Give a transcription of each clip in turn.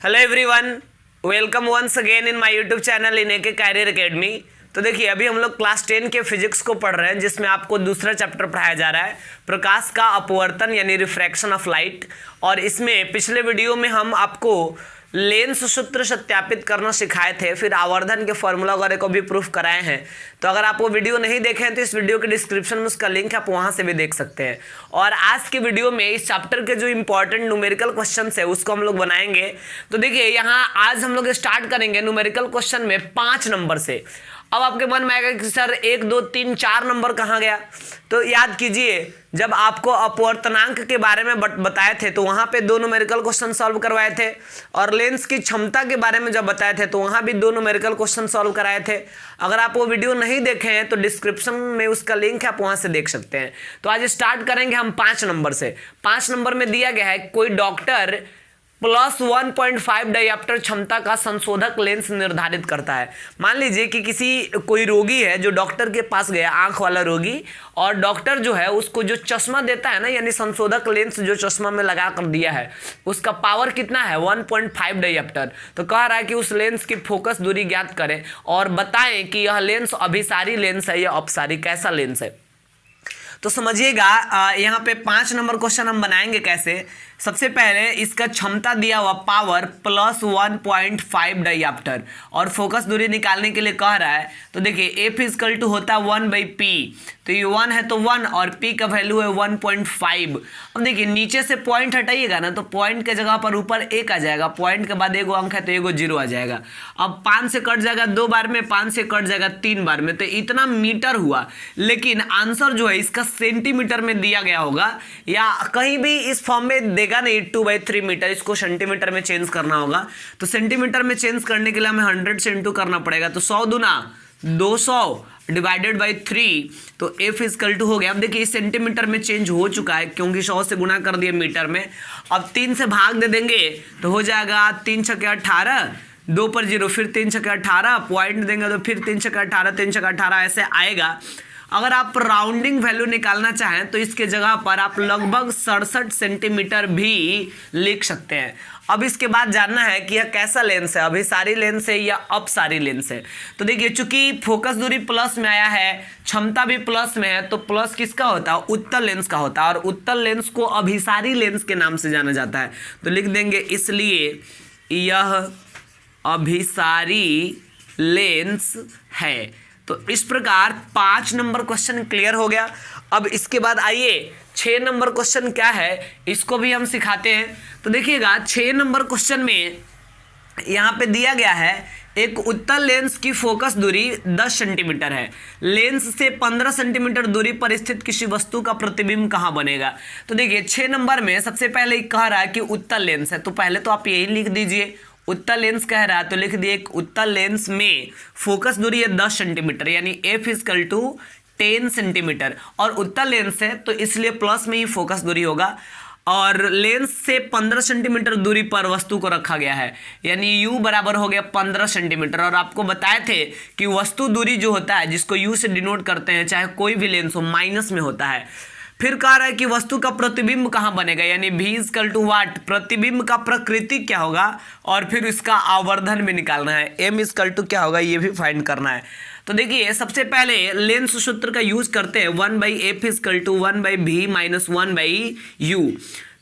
Hello everyone, welcome once again in my YouTube channel in AK career academy. तो देखिए, अभी हम लोग क्लास 10 के फिजिक्स को पढ़ रहे हैं, जिसमें आपको दूसरा चैप्टर पढ़ाया जा रहा है, प्रकाश का अपवर्तन यानी रिफ्रैक्शन ऑफ लाइट। और इसमें पिछले वीडियो में हम आपको लेंस सूत्र सत्यापित करना सिखाए थे, फिर आवर्धन के फॉर्मूला वगैरह को भी प्रूफ कराए हैं। तो अगर आप वो वीडियो नहीं देखे हैं तो इस वीडियो के डिस्क्रिप्शन में उसका लिंक है, आप वहां से भी देख सकते हैं। और आज की वीडियो में इस चैप्टर के जो इंपॉर्टेंट न्यूमेरिकल क्वेश्चन है उसको हम लोग बनाएंगे। तो देखिए, यहाँ आज हम लोग स्टार्ट करेंगे न्यूमेरिकल क्वेश्चन में 5 नंबर से। अब आपके मन में आएगा कि सर 1 2 3 4 नंबर कहाँ गया? तो याद कीजिए, जब आपको अपवर्तनांक के बारे में बताए थे तो वहां पे 2 न्यूमेरिकल क्वेश्चन सॉल्व करवाए थे, और लेंस की क्षमता के बारे में जब बताए थे तो वहां भी 2 न्यूमेरिकल क्वेश्चन सॉल्व कराए थे। अगर आप वो वीडियो नहीं देखे हैं तो डिस्क्रिप्शन में उसका लिंक है, आप वहां से देख सकते हैं। तो आज स्टार्ट करेंगे हम 5 नंबर से। 5 नंबर में दिया गया है, कोई डॉक्टर +1.5 डायोप्टर क्षमता का संशोधक लेंस निर्धारित करता है। मान लीजिए कि कोई रोगी है जो डॉक्टर के पास गया, आंख वाला रोगी, और डॉक्टर जो है उसको जो चश्मा देता है ना, यानी संशोधक लेंस जो चश्मा में लगा कर दिया है, उसका पावर कितना है? 1.5 डायोप्टर। तो कह रहा है कि उस लेंस की फोकस दूरी ज्ञात करें और बताएं कि यह लेंस अभिसारी लेंस है या अपसारी, कैसा लेंस है। तो समझिएगा, यहाँ पे 5 नंबर क्वेश्चन हम बनाएंगे कैसे। सबसे पहले इसका क्षमता दिया हुआ पावर +1.5 डायोप्टर, और फोकस दूरी निकालने के लिए कह रहा है। तो देखिए, F इक्वल टू होता है 1/P, तो ये 1 है तो 1, और P का वैल्यू है 1.5। अब देखिए, नीचे से पॉइंट हटाइएगा ना, तो पॉइंट के जगह पर ऊपर 1 आ जाएगा, पॉइंट के बाद एगो अंक है तो एगो 0 आ जाएगा। अब 5 से कट जाएगा 2 बार में, 5 से कट जाएगा 3 बार में, तो इतना मीटर हुआ। लेकिन आंसर जो है इसका सेंटीमीटर में दिया गया होगा, या कहीं भी इस फॉर्म में देगा नहीं 2/3 मीटर, इसको सेंटीमीटर में चेंज करना होगा। तो सेंटीमीटर में चेंज करने के लिए हमें 100 से इंटू करना पड़ेगा, तो 100 दूना 200 डिवाइडेड बाई 3, तो F इक्वल टू हो गया। अब देखिए, इस सेंटीमीटर में चेंज हो चुका है क्योंकि 100 से गुना कर दिए मीटर में। अब 3 से भाग दे देंगे तो हो जाएगा 3 छक्के 18, 2 पर 0, फिर 3 छक्के 18, पॉइंट देंगे तो फिर 3 छक्के 18, 3 छक्के 18 ऐसे आएगा। अगर आप राउंडिंग वैल्यू निकालना चाहें तो इसके जगह पर आप लगभग 67 सेंटीमीटर भी लिख सकते हैं। अब इसके बाद जानना है कि यह कैसा लेंस है, अभिसारी लेंस है या अपसारी लेंस है। तो देखिए, चूंकि फोकस दूरी प्लस में आया है, क्षमता भी प्लस में है, तो प्लस किसका होता है? उत्तल लेंस का होता है, और उत्तल लेंस को अभिसारी लेंस के नाम से जाना जाता है। तो लिख देंगे, इसलिए यह अभिसारी लेंस है। तो इस प्रकार 5 नंबर क्वेश्चन क्लियर हो गया। अब इसके बाद आइए 6 नंबर क्वेश्चन क्या है, इसको भी हम सिखाते हैं। तो देखिएगा, 6 नंबर क्वेश्चन में यहाँ पे दिया गया है, एक उत्तल लेंस की फोकस दूरी 10 सेंटीमीटर है। लेंस से 15 सेंटीमीटर दूरी पर स्थित किसी वस्तु का प्रतिबिंब कहाँ बनेगा। तो देखिए, 6 नंबर में सबसे पहले कह रहा है कि उत्तल लेंस है, तो पहले तो आप यही लिख दीजिए, उत्तल लेंस कह रहा है तो लिख दिए, एक उत्तल लेंस में फोकस दूरी है 10 सेंटीमीटर, यानी F इक्वल टू 10 सेंटीमीटर, और उत्तल लेंस है तो इसलिए प्लस में ही फोकस दूरी होगा। और लेंस से 15 सेंटीमीटर दूरी पर वस्तु को रखा गया है, यानी U बराबर हो गया 15 सेंटीमीटर। और आपको बताए थे कि वस्तु दूरी जो होता है, जिसको U से डिनोट करते हैं, चाहे कोई भी लेंस हो, माइनस में होता है। फिर कह रहा है कि वस्तु का प्रतिबिंब कहाँ बनेगा, यानी V इक्वल टू वाट, प्रतिबिंब का प्रकृति क्या होगा, और फिर इसका आवर्धन भी निकालना है। M इक्वल टू क्या होगा ये भी फाइंड करना है। तो देखिए, सबसे पहले लेंस सूत्र का यूज करते हैं, 1/F equal to 1/V minus 1/U।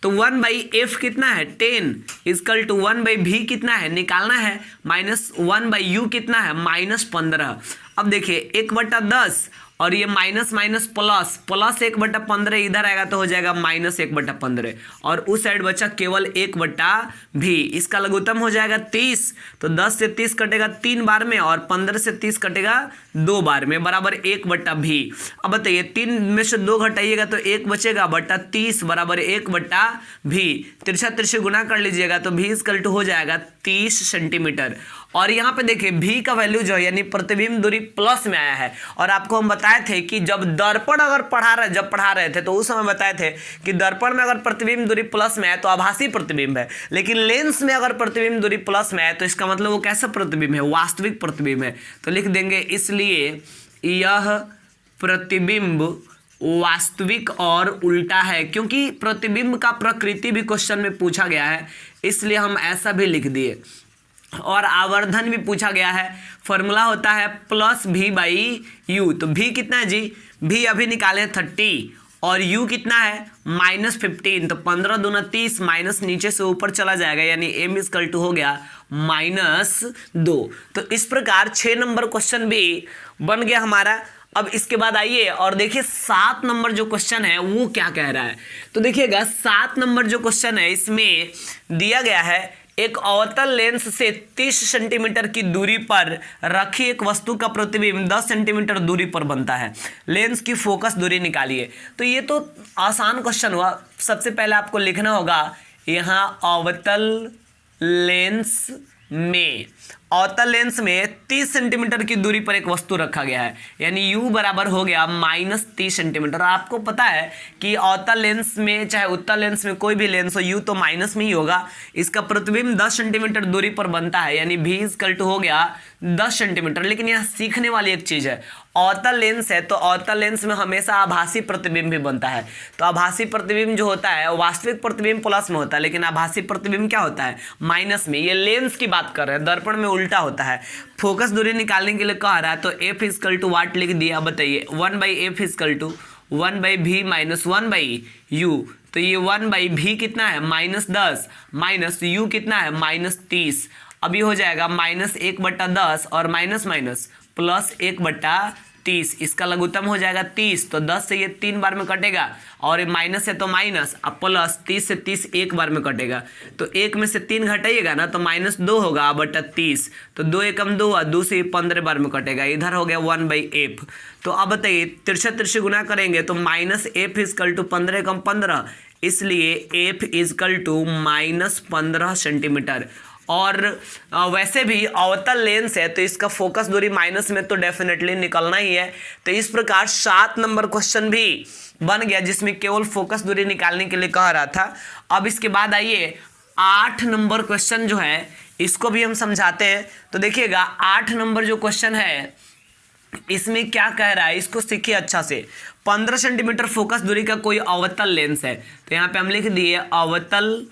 तो 1/F कितना है? 10 इक्वल टू 1/V कितना है? निकालना है, माइनस 1/U कितना है? -15। अब देखिए, 1/10 और ये माइनस माइनस प्लस, प्लस 1/15 इधर आएगा तो हो जाएगा -1/15, और उस साइड बचा केवल 1/V। इसका लघुत्तम हो जाएगा 30, तो 10 से 30 कटेगा 3 बार में, और 15 से 30 कटेगा 2 बार में, बराबर 1/V। अब बताइए, 3 में से 2 घटाइएगा तो 1 बचेगा, बटा 30 बराबर 1/V। तिरछा तिरछे गुना कर लीजिएगा तो V इक्वल टू हो जाएगा 30 सेंटीमीटर। और यहाँ पे देखिए, V का वैल्यू जो है, यानी प्रतिबिंब दूरी प्लस में आया है। और आपको हम बताए थे कि जब दर्पण अगर पढ़ा रहे थे तो उस समय बताए थे कि दर्पण में अगर प्रतिबिंब दूरी प्लस में है तो आभासी प्रतिबिंब है, लेकिन लेंस में अगर प्रतिबिंब दूरी प्लस में है तो इसका मतलब वो कैसा प्रतिबिंब है? वास्तविक प्रतिबिंब है। तो लिख देंगे, इसलिए यह प्रतिबिंब वास्तविक और उल्टा है, क्योंकि प्रतिबिंब का प्रकृति भी क्वेश्चन में पूछा गया है। इसलिए हम ऐसा भी लिख दिए। और आवर्धन भी पूछा गया है, फॉर्मूला होता है प्लस v बाई यू। तो v कितना है जी, v अभी निकाले 30 और u कितना है -15। तो 15 दूना 30 माइनस नीचे से ऊपर चला जाएगा, यानी m इक्वल टू हो गया -2। तो इस प्रकार 6 नंबर क्वेश्चन भी बन गया हमारा। अब इसके बाद आइए और देखिए 7 नंबर जो क्वेश्चन है वो क्या कह रहा है। तो देखिएगा 7 नंबर जो क्वेश्चन है इसमें दिया गया है, एक अवतल लेंस से 30 सेंटीमीटर की दूरी पर रखी एक वस्तु का प्रतिबिंब 10 सेंटीमीटर दूरी पर बनता है, लेंस की फोकस दूरी निकालिए। तो ये तो आसान क्वेश्चन हुआ। सबसे पहले आपको लिखना होगा यहाँ अवतल लेंस में 30 सेंटीमीटर की दूरी पर एक वस्तु रखा गया है, यानी u बराबर हो गया -30 सेंटीमीटर। आपको पता है कि अवतल लेंस में चाहे उत्तल लेंस में कोई भी लेंस हो, u तो माइनस में ही होगा। इसका प्रतिबिंब 10 सेंटीमीटर दूरी पर बनता है, यानी v इक्वल टू हो गया 10 सेंटीमीटर। लेकिन यहाँ सीखने वाली एक चीज़ है, अवतल लेंस है तो अवतल लेंस में हमेशा आभासी प्रतिबिंब भी बनता है। तो आभासी प्रतिबिंब जो होता है वास्तविक प्रतिबिंब प्लस में होता है, लेकिन आभासी प्रतिबिंब क्या होता है माइनस में। ये लेंस की बात कर रहे हैं, दर्पण में उल्टा होता है। फोकस दूरी निकालने के लिए कह रहा है, तो f इक्वल टू वाट लिख दिया। बताइए 1/f equal to 1/v minus 1/u। तो ये 1/v कितना है -10 माइनस u कितना है -30। अब ये हो जाएगा -1/10 और माइनस प्लस 1/30। इसका लघुत्तम हो जाएगा 30। तो 10 से ये 3 बार में कटेगा और ये माइनस है तो माइनस, अब प्लस 30 से 30 एक बार में कटेगा। तो 1 में से 3 घटाइएगा ना तो -2 होगा बटा 30। तो 2 एकम 2 हुआ, 2 से 15 बार में कटेगा। इधर हो गया 1/f। तो अब बताइए तिरछे गुना करेंगे तो -f इक्वल टू 15 एकम 15, इसलिए f इक्वल टू -15 सेंटीमीटर। और वैसे भी अवतल लेंस है तो इसका फोकस दूरी माइनस में तो डेफिनेटली निकलना ही है। तो इस प्रकार 7 नंबर क्वेश्चन भी बन गया, जिसमें केवल फोकस दूरी निकालने के लिए कह रहा था। अब इसके बाद आइए 8 नंबर क्वेश्चन जो है इसको भी हम समझाते हैं। तो देखिएगा 8 नंबर जो क्वेश्चन है इसमें क्या कह रहा है, इसको सीखिए अच्छा से। 15 सेंटीमीटर फोकस दूरी का कोई अवतल लेंस है, तो यहाँ पे हम लिख दिए अवतल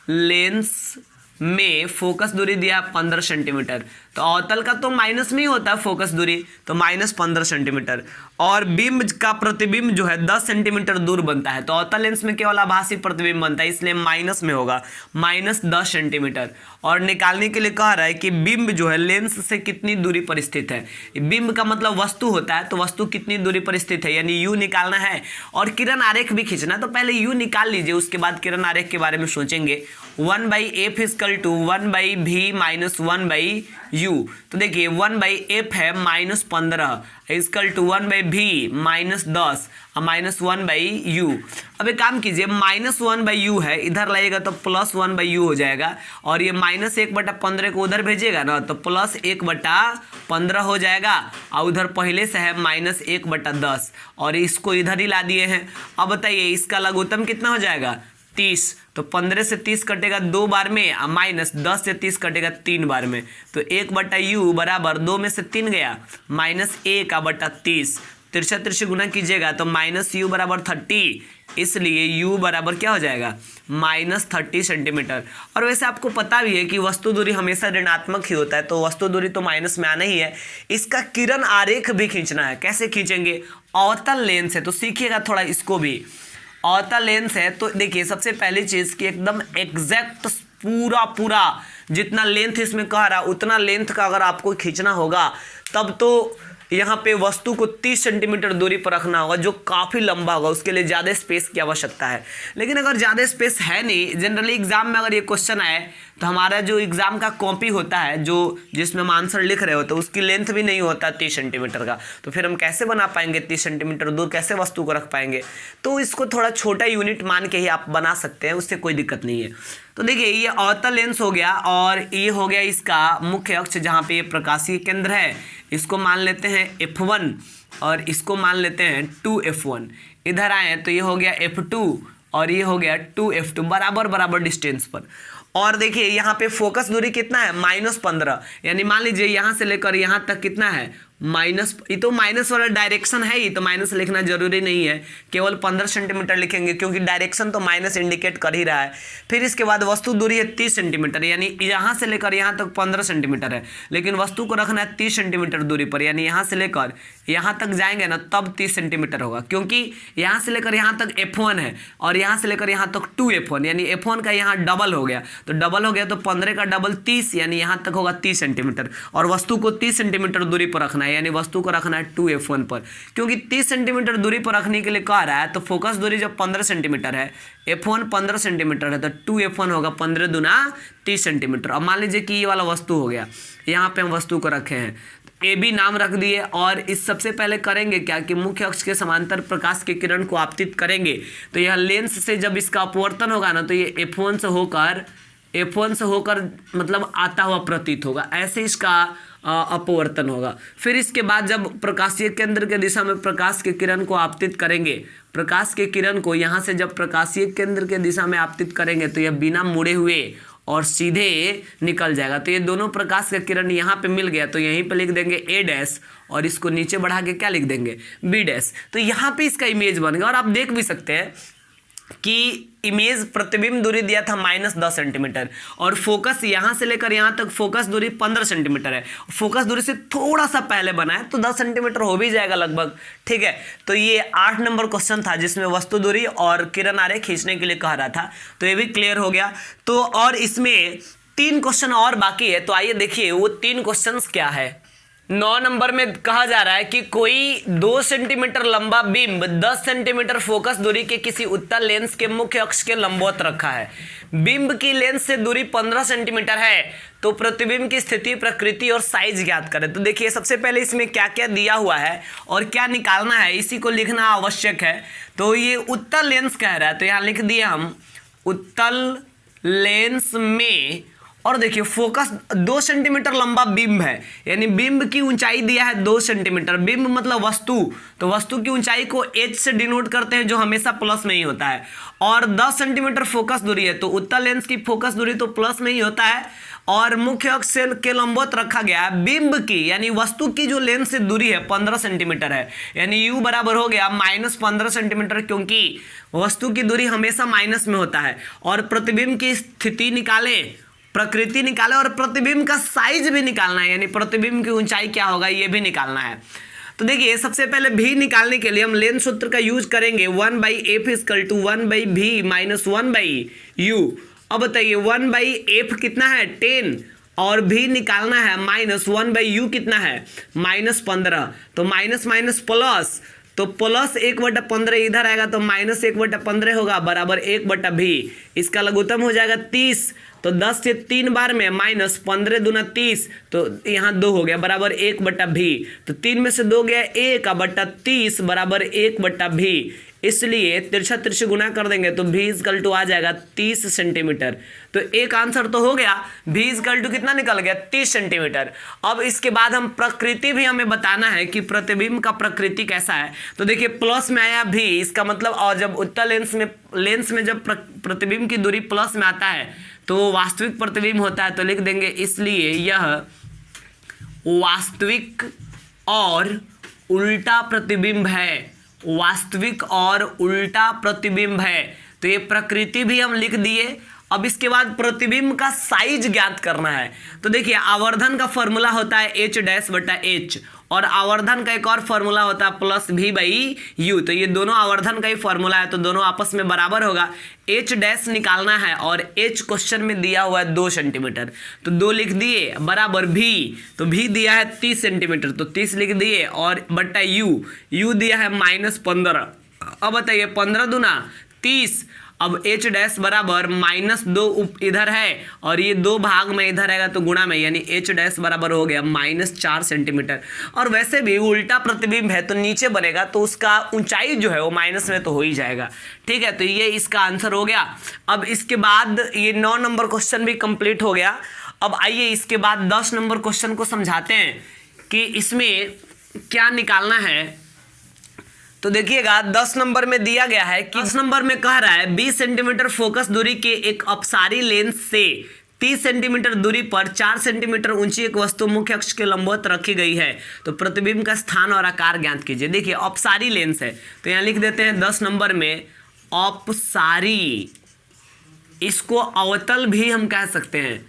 लेंस में फोकस दूरी दिया 15 सेंटीमीटर। तो अवतल का तो माइनस में ही होता है फोकस दूरी, तो -15 सेंटीमीटर। और बिंब का प्रतिबिंब जो है 10 सेंटीमीटर दूर बनता है। तो अवतल लेंस में केवल आभासी प्रतिबिंब बनता है, इसलिए माइनस में होगा -10 सेंटीमीटर। और निकालने के लिए कह रहा है कि बिंब जो है लेंस से कितनी दूरी पर स्थित है। बिंब का मतलब वस्तु होता है, तो वस्तु कितनी दूरी पर स्थित है, यानी u निकालना है। और किरण आरेख भी खींचना है, तो पहले u निकाल लीजिए, उसके बाद किरण आरेख के बारे में सोचेंगे। 1/f equal to 1/v minus 1/u। तो देखिए 1/f है -15 इक्वल टू 1/v -10 और -1/u। अब एक काम कीजिए, -1/u है, इधर लाइएगा तो +1/u हो जाएगा। और ये -1/15 को उधर भेजिएगा ना तो +1/15 हो जाएगा। और उधर पहले से है -1/10 और इसको इधर ही ला दिए हैं। अब बताइए इसका लघुत्तम कितना हो जाएगा 30। तो 15 से 30 कटेगा 2 बार में, -10 से 30 कटेगा 3 बार में। तो 1/u बराबर 2 में से 3 गया -1/30। तिरछे गुना कीजिएगा तो -u बराबर 30, इसलिए u बराबर क्या हो जाएगा -30 सेंटीमीटर। और वैसे आपको पता भी है कि वस्तु दूरी हमेशा ऋणात्मक ही होता है, तो वस्तु दूरी तो माइनस में आना ही है। इसका किरण आरेख भी खींचना है, कैसे खींचेंगे, अवतल लेंस है तो सीखिएगा थोड़ा इसको भी। अवतल लेंस है तो देखिए सबसे पहली चीज कि एकदम एग्जैक्ट पूरा जितना लेंथ इसमें कह रहा उतना लेंथ का अगर आपको खींचना होगा तब तो यहाँ पे वस्तु को 30 सेंटीमीटर दूरी पर रखना होगा, जो काफ़ी लंबा होगा। उसके लिए ज़्यादा स्पेस की आवश्यकता है। लेकिन अगर ज़्यादा स्पेस है नहीं, जनरली एग्जाम में अगर ये क्वेश्चन आए तो हमारा जो एग्जाम का कॉपी होता है जो जिसमें हम आंसर लिख रहे होते हैं उसकी लेंथ भी नहीं होता 30 सेंटीमीटर का, तो फिर हम कैसे बना पाएंगे 30 सेंटीमीटर दूर कैसे वस्तु को रख पाएंगे। तो इसको थोड़ा छोटा यूनिट मान के ही आप बना सकते हैं, उससे कोई दिक्कत नहीं है। तो देखिए ये अवतल लेंस हो गया और ये हो गया इसका मुख्य अक्ष जहाँ पे ये प्रकाशीय केंद्र है, इसको मान लेते हैं F1 और इसको मान लेते हैं 2F1। इधर आए तो ये हो गया F2 और ये हो गया 2F2, बराबर डिस्टेंस पर। और देखिए यहाँ पे फोकस दूरी कितना है -15, यानी मान लीजिए यहाँ से लेकर यहाँ तक कितना है माइनस, ये तो माइनस वाला डायरेक्शन है ही, तो माइनस लिखना जरूरी नहीं है, केवल 15 सेंटीमीटर लिखेंगे क्योंकि डायरेक्शन तो माइनस इंडिकेट कर ही रहा है। फिर इसके बाद वस्तु दूरी है 30 सेंटीमीटर, यानी यहाँ से लेकर यहाँ तक 15 सेंटीमीटर है, लेकिन वस्तु को रखना है 30 सेंटीमीटर दूरी पर, यानी यहाँ से लेकर यहाँ तक जाएंगे ना तब 30 सेंटीमीटर होगा, क्योंकि यहाँ से लेकर यहाँ तक F1 है और यहाँ से लेकर यहाँ तक 2F1, यानी F1 का यहाँ डबल हो गया, तो डबल हो गया तो 15 का डबल 30, यानी यहाँ तक होगा 30 सेंटीमीटर, और वस्तु को 30 सेंटीमीटर दूरी पर रखना है, यानी वस्तु को रखना है 2F1 पर। क्योंकि 30 सेंटीमीटर दूरी पर रखने के लिए कह रहा है, तो फोकस दूरी जब 15 सेंटीमीटर है, F1 15 सेंटीमीटर है, तो 2F1 होगा 15 दूना 30 सेंटीमीटर। अब मान लीजिए कि ये वाला वस्तु हो गया, यहाँ पे हम वस्तु को रखे हैं, ए बी नाम रख दिए, और इस सबसे पहले करेंगे क्या कि मुख्य अक्ष के समांतर प्रकाश की किरण को आपतित करेंगे, तो यह लेंस से जब इसका अपवर्तन होगा ना, तो ये F1 से होकर मतलब आता हुआ प्रतीत होगा, ऐसे इसका अपवर्तन होगा। फिर इसके बाद जब प्रकाशीय केंद्र के दिशा में प्रकाश की किरण को आपतित करेंगे, प्रकाश की किरण को यहाँ से जब प्रकाशीय केंद्र के दिशा में आपतित करेंगे, तो यह बिना मुड़े हुए और सीधे निकल जाएगा। तो ये दोनों प्रकाश का किरण यहाँ पे मिल गया, तो यहीं पे लिख देंगे ए डैश, और इसको नीचे बढ़ा के क्या लिख देंगे बी डैश। तो यहाँ पे इसका इमेज बन गया, और आप देख भी सकते हैं कि इमेज प्रतिबिंब दूरी दिया था -10 सेंटीमीटर, और फोकस यहाँ से लेकर यहाँ तक फोकस दूरी 15 सेंटीमीटर है, फोकस दूरी से थोड़ा सा पहले बना है, तो 10 सेंटीमीटर हो भी जाएगा लगभग, ठीक है। तो ये 8 नंबर क्वेश्चन था जिसमें वस्तु दूरी और किरण आरेख खींचने के लिए कह रहा था, तो ये भी क्लियर हो गया। तो और इसमें 3 क्वेश्चन और बाकी है, तो आइए देखिए वो 3 क्वेश्चन क्या है। 9 नंबर में कहा जा रहा है कि कोई 2 सेंटीमीटर लंबा बिंब 10 सेंटीमीटर फोकस दूरी के किसी उत्तल लेंस के मुख्य अक्ष के लंबवत रखा है। बिंब की लेंस से दूरी 15 सेंटीमीटर है, तो प्रतिबिंब की स्थिति, प्रकृति और साइज ज्ञात करें। तो देखिए सबसे पहले इसमें क्या क्या दिया हुआ है और क्या निकालना है, इसी को लिखना आवश्यक है। तो ये उत्तल लेंस कह रहा है, तो यहाँ लिख दिए हम उत्तल लेंस में, और देखिए फोकस 2 सेंटीमीटर लंबा बिंब है, यानी बिंब की ऊंचाई दिया है 2 सेंटीमीटर, बिंब मतलब वस्तु, तो वस्तु की ऊंचाई को h से डिनोट करते हैं जो हमेशा प्लस में ही होता है, और 10 सेंटीमीटर फोकस दूरी है, तो उत्तल लेंस की फोकस दूरी तो प्लस में ही होता है, और मुख्य अक्ष के लंबवत रखा गया है। बिंब की यानी वस्तु की जो लेंस से दूरी है 15 सेंटीमीटर है, यानी u बराबर हो गया -15 सेंटीमीटर, क्योंकि वस्तु की दूरी हमेशा माइनस में होता है। और प्रतिबिंब की स्थिति निकालें, प्रकृति निकाले, और प्रतिबिंब का साइज भी निकालना है, यानी प्रतिबिंब की ऊंचाई क्या होगा ये भी निकालना है। तो देखिए सबसे पहले भी निकालने के लिए हम लेंस सूत्र का यूज करेंगे, 1/f = 1/v - 1/u। अब बताइए 1/f कितना है 10, और भी निकालना है -1/u कितना है -15, तो माइनस माइनस प्लस, तो प्लस 1/15 इधर आएगा तो -1/15 होगा बराबर 1/v, इसका लघुत्तम हो जाएगा 30, तो 10 से 3 बार में -15 दूना 30, तो यहाँ 2 हो गया बराबर 1/v, तो 3 में से 2 गया 1/30 बराबर 1/v, इसलिए तिरछा तिरछी गुना कर देंगे तो v = आ जाएगा 30 सेंटीमीटर। तो एक आंसर तो हो गया, v = कितना निकल गया 30 सेंटीमीटर। अब इसके बाद हम प्रकृति भी हमें बताना है कि प्रतिबिंब का प्रकृति कैसा है। तो देखिए प्लस में आया v, इसका मतलब, और जब उत्तल लेंस में जब प्रतिबिंब की दूरी प्लस में आता है तो वास्तविक प्रतिबिंब होता है, तो लिख देंगे इसलिए यह वास्तविक और उल्टा प्रतिबिंब है, वास्तविक और उल्टा प्रतिबिंब है। तो ये प्रकृति भी हम लिख दिए। अब इसके बाद प्रतिबिंब का साइज ज्ञात करना है। तो देखिए आवर्धन का फॉर्मूला होता है h'/h, और आवर्धन का एक और फॉर्मूला होता है +v/u, तो ये दोनों आवर्धन का ही फॉर्मूला है, तो दोनों आपस में बराबर होगा। h' निकालना है, और h क्वेश्चन में दिया हुआ है 2 सेंटीमीटर, तो 2 लिख दिए बराबर v, तो v दिया है 30 सेंटीमीटर, तो 30 लिख दिए, और बट्टा u दिया है -15। अब बताइए 15 दूना 30, अब h' बराबर -2 इधर है, और ये 2 भाग में इधर आएगा तो गुणा में, यानी h' बराबर हो गया -4 सेंटीमीटर। और वैसे भी उल्टा प्रतिबिंब है तो नीचे बनेगा, तो उसका ऊंचाई जो है वो माइनस में तो हो ही जाएगा, ठीक है। तो ये इसका आंसर हो गया। अब इसके बाद ये 9 नंबर क्वेश्चन भी कंप्लीट हो गया। अब आइए इसके बाद 10 नंबर क्वेश्चन को समझाते हैं कि इसमें क्या निकालना है। तो देखिएगा 10 नंबर में दिया गया है कि 10 नंबर में कह रहा है 20 सेंटीमीटर फोकस दूरी के एक अपसारी लेंस से 30 सेंटीमीटर दूरी पर 4 सेंटीमीटर ऊंची एक वस्तु मुख्य अक्ष के लंबवत रखी गई है, तो प्रतिबिंब का स्थान और आकार ज्ञात कीजिए। देखिए अपसारी लेंस है, तो यहाँ लिख देते हैं 10 नंबर में अपसारी। इसको अवतल भी हम कह सकते हैं।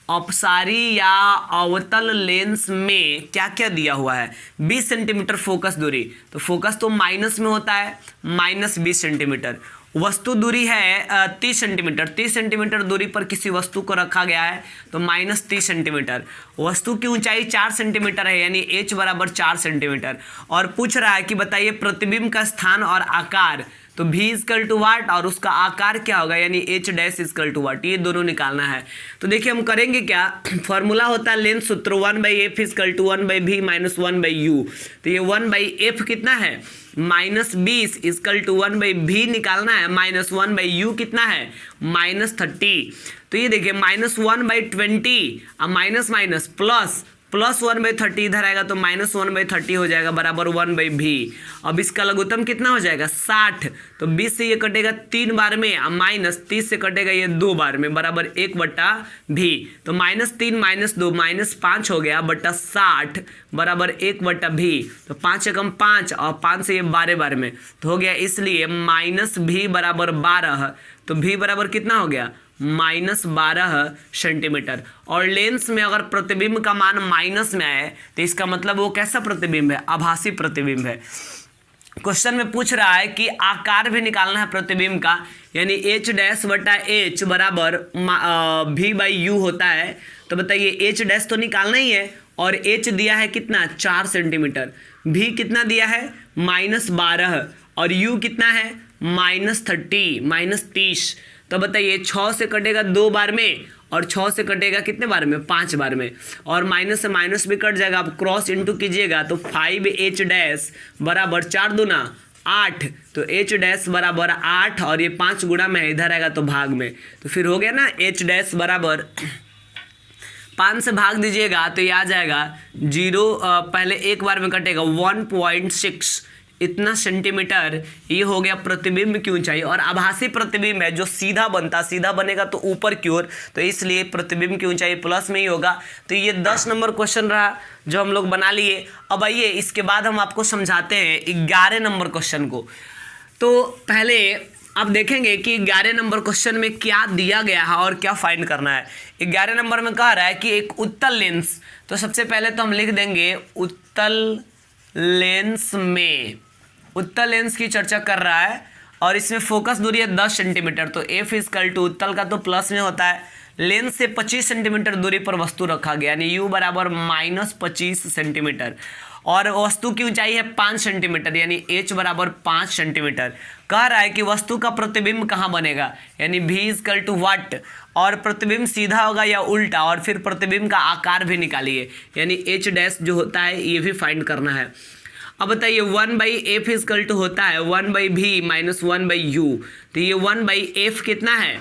अपसारी या अवतल लेंस में क्या क्या दिया हुआ है? 20 सेंटीमीटर फोकस दूरी, तो फोकस तो माइनस में होता है, -20 सेंटीमीटर। वस्तु दूरी है 30 सेंटीमीटर, 30 सेंटीमीटर दूरी पर किसी वस्तु को रखा गया है, तो -30 सेंटीमीटर। वस्तु की ऊंचाई 4 सेंटीमीटर है, यानी h बराबर 4 सेंटीमीटर। और पूछ रहा है कि बताइए प्रतिबिंब का स्थान और आकार, तो v इजकल टू वाट और उसका आकार क्या होगा, यानी h डैश इजकल टू वाट, ये दोनों निकालना है। तो देखिए हम करेंगे क्या, फॉर्मूला होता है लेंस सूत्र 1/f is equal to 1/v minus 1/u। तो ये 1/f कितना है, -20 इजकल टू 1/v निकालना है, -1/u कितना है, -30। तो ये देखिए -1/20 और माइनस माइनस प्लस 1/30 इधर आएगा, तो -1/30 हो जाएगा बराबर 1/v। अब इसका लघुत्तम कितना हो जाएगा 60, तो 20 से ये कटेगा 3 बार में, -30 से कटेगा ये 2 बार में, बराबर 1/v। तो -3 -2 -5 हो गया बटा 60 बराबर 1/v। तो 5 एकम 5 और 5 से ये 12 बार में, तो हो गया, इसलिए -v बराबर 12। तो v बराबर कितना हो गया, -12 सेंटीमीटर। और लेंस में अगर प्रतिबिंब का मान माइनस में आए तो इसका मतलब वो कैसा प्रतिबिंब है, आभासी प्रतिबिंब है। क्वेश्चन में पूछ रहा है कि आकार भी निकालना है प्रतिबिंब का, यानी h डैश बटा h बराबर v/u होता है। तो बताइए h डैश तो निकालना ही है, और h दिया है कितना 4 सेंटीमीटर, v कितना दिया है -12 और u कितना है -30। तो बताइए 6 से कटेगा 2 बार में, और 6 से कटेगा कितने बार में, 5 बार में, और माइनस से माइनस भी कट जाएगा। आप क्रॉस इंटू कीजिएगा तो 5h डैश बराबर 4 दूना 8, तो h डैश बराबर 8 और ये 5 गुणा में इधर आएगा तो भाग में, तो फिर हो गया ना h डैश बराबर 5 से भाग दीजिएगा तो ये आ जाएगा 0, पहले एक बार में कटेगा 1.6 इतना सेंटीमीटर। ये हो गया प्रतिबिंब की ऊंचाई। और आभासी प्रतिबिंब है जो सीधा बनता, सीधा बनेगा तो ऊपर की ओर, तो इसलिए प्रतिबिंब की ऊंचाई प्लस में ही होगा। तो ये 10 नंबर क्वेश्चन रहा जो हम लोग बना लिए। अब आइए इसके बाद हम आपको समझाते हैं 11 नंबर क्वेश्चन को। तो पहले आप देखेंगे कि 11 नंबर क्वेश्चन में क्या दिया गया है और क्या फाइंड करना है। 11 नंबर में कह रहा है कि एक उत्तल लेंस, तो सबसे पहले तो हम लिख देंगे उत्तल लेंस में, उत्तल लेंस की चर्चा कर रहा है और इसमें फोकस दूरी है 10 सेंटीमीटर, तो f इजकल टू उत्तल का तो प्लस में होता है, लेंस से 25 सेंटीमीटर दूरी पर वस्तु रखा गया, यानी u बराबर -25 सेंटीमीटर, और वस्तु की ऊंचाई है 5 सेंटीमीटर, यानी h बराबर 5 सेंटीमीटर। कह रहा है कि वस्तु का प्रतिबिंब कहाँ बनेगा, यानी v इजकल टू वाट, और प्रतिबिंब सीधा होगा या उल्टा, और फिर प्रतिबिंब का आकार भी निकालिए, यानी h डैश जो होता है ये भी फाइंड करना है। अब बताइए 1/f इजकल टू होता है 1/v माइनस 1/u, तो ये 1/f कितना है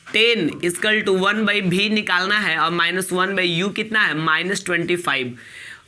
10 इजकल टू 1/v निकालना है, और -1/u कितना है -25।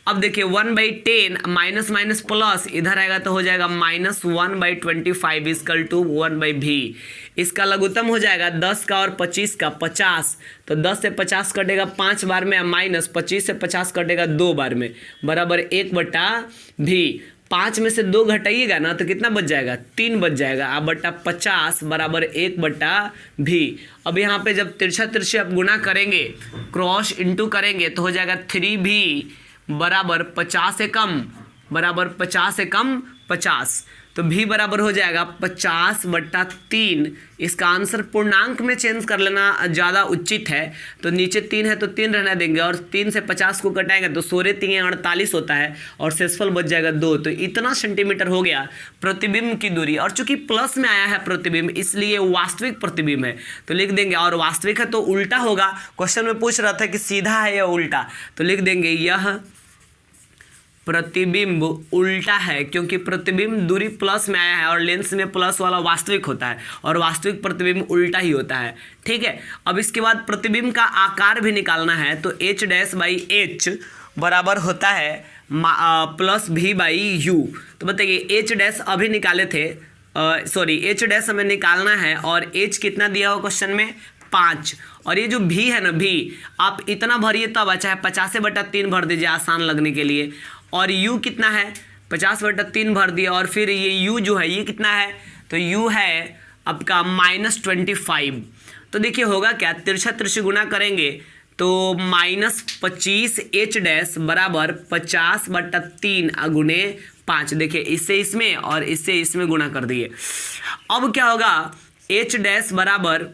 अब देखिए 1/10 माइनस माइनस प्लस इधर आएगा तो हो जाएगा -1/25 इजकल टू 1/v। इसका लघुत्तम हो जाएगा 10 का और 25 का 50, तो 10 से 50 कटेगा 5 बार में, माइनस 25 से 50 कटेगा 2 बार में, बराबर 1/v। 5 में से 2 घटाइएगा ना तो कितना बच जाएगा 3 बच जाएगा, अब बटा 50 बराबर 1/v। अब यहाँ पे जब तिरछा तिरछे आप गुना करेंगे, क्रॉस इंटू करेंगे तो हो जाएगा 3v बराबर 50 से कम बराबर 50 से कम 50, तो v बराबर हो जाएगा 50/3। इसका आंसर पूर्णांक में चेंज कर लेना ज़्यादा उचित है, तो नीचे 3 है तो 3 रहने देंगे, और 3 से 50 को कटाएंगे तो 16×3 48 होता है, और शेषफल बच जाएगा 2। तो इतना सेंटीमीटर हो गया प्रतिबिंब की दूरी। और चूंकि प्लस में आया है प्रतिबिंब इसलिए वास्तविक प्रतिबिंब है, तो लिख देंगे, और वास्तविक है तो उल्टा होगा। क्वेश्चन में पूछ रहा था कि सीधा है या उल्टा, तो लिख देंगे यह प्रतिबिंब उल्टा है, क्योंकि प्रतिबिंब दूरी प्लस में आया है और लेंस में प्लस वाला वास्तविक होता है, और वास्तविक प्रतिबिंब उल्टा ही होता है। ठीक है, अब इसके बाद प्रतिबिंब का आकार भी निकालना है, तो h डैश बाई h बराबर होता है +v/u। तो बताइए h डैश अभी निकाले थे, h डैश हमें निकालना है, और h कितना दिया हो क्वेश्चन में 5, और ये जो भी है ना भी, आप इतना भरिए तब अच्छा है, 50/3 भर दीजिए आसान लगने के लिए। और u कितना है, 50/3 भर दिया, और फिर ये u जो है ये कितना है, तो u है आपका -25। तो देखिए होगा क्या, तिरछा तिरछी गुना करेंगे तो -25 h डैश बराबर 50/3 गुणे 5। देखिए इससे इसमें और इससे इसमें गुणा कर दिए। अब क्या होगा, h डैश बराबर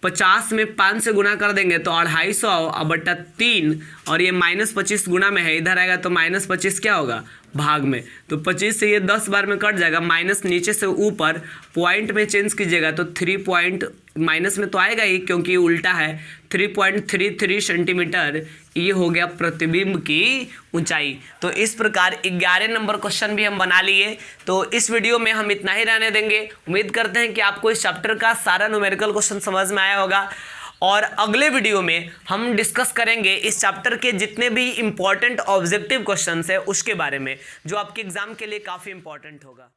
50 में 5 से गुणा कर देंगे तो 250/3, और ये -25 गुणा में है, इधर आएगा तो -25 क्या होगा भाग में, तो 25 से ये 10 बार में कट जाएगा, माइनस नीचे से ऊपर पॉइंट में चेंज कीजिएगा तो 3 पॉइंट माइनस में तो आएगा ही क्योंकि उल्टा है, 3.33 सेंटीमीटर ये हो गया प्रतिबिंब की ऊंचाई। तो इस प्रकार 11 नंबर क्वेश्चन भी हम बना लिए। तो इस वीडियो में हम इतना ही रहने देंगे। उम्मीद करते हैं कि आपको इस चैप्टर का सारा न्यूमेरिकल क्वेश्चन समझ में आया होगा, और अगले वीडियो में हम डिस्कस करेंगे इस चैप्टर के जितने भी इंपॉर्टेंट ऑब्जेक्टिव क्वेश्चंस है उसके बारे में, जो आपके एग्जाम के लिए काफ़ी इंपॉर्टेंट होगा।